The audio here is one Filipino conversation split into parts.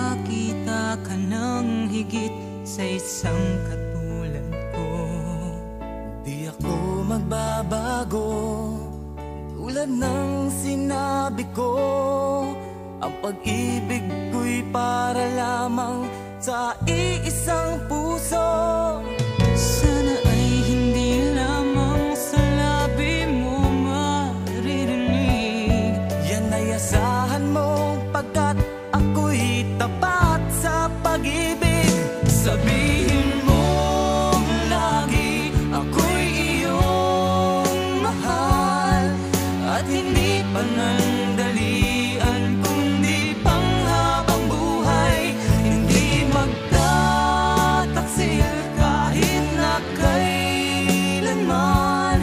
makakita ka ng higit sa isang katulad ko. Di ako magbabago, tulad ng sinabi ko. Ang pag-ibig ko'y para lamang sa iisang puso. Sana ay hindi lamang sa labi mo maririnig. Yan ay asahan mo, pagkat ako'y tapat sa pag-ibig. Sabihin mo lagi, ako'y iyong mahal, at hindi panandalian kundi panghabang buhay. Hindi magtataksil kahit na kailanman,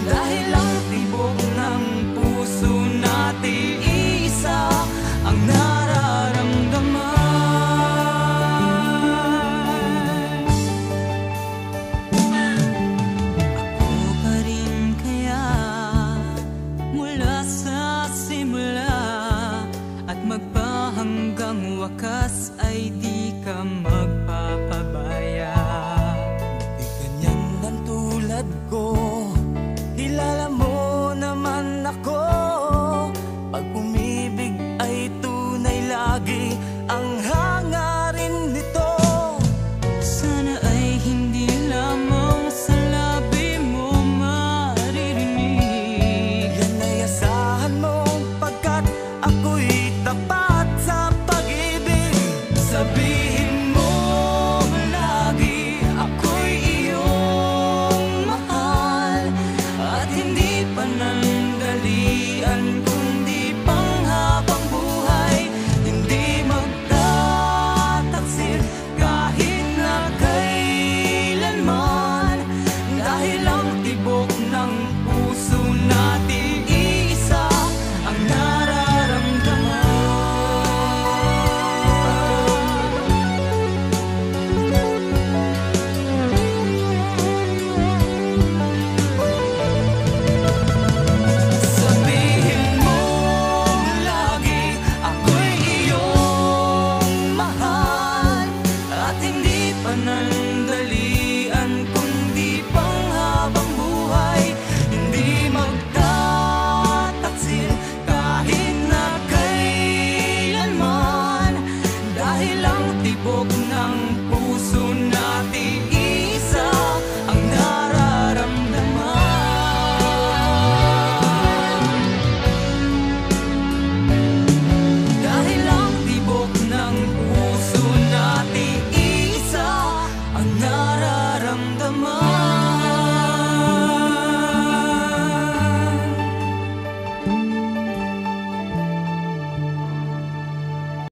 dahil ang tibok ng puso natin isa ang nararamdaman. Ako pa rin kaya mula sa simula, at magpahanggang wakas ay di ka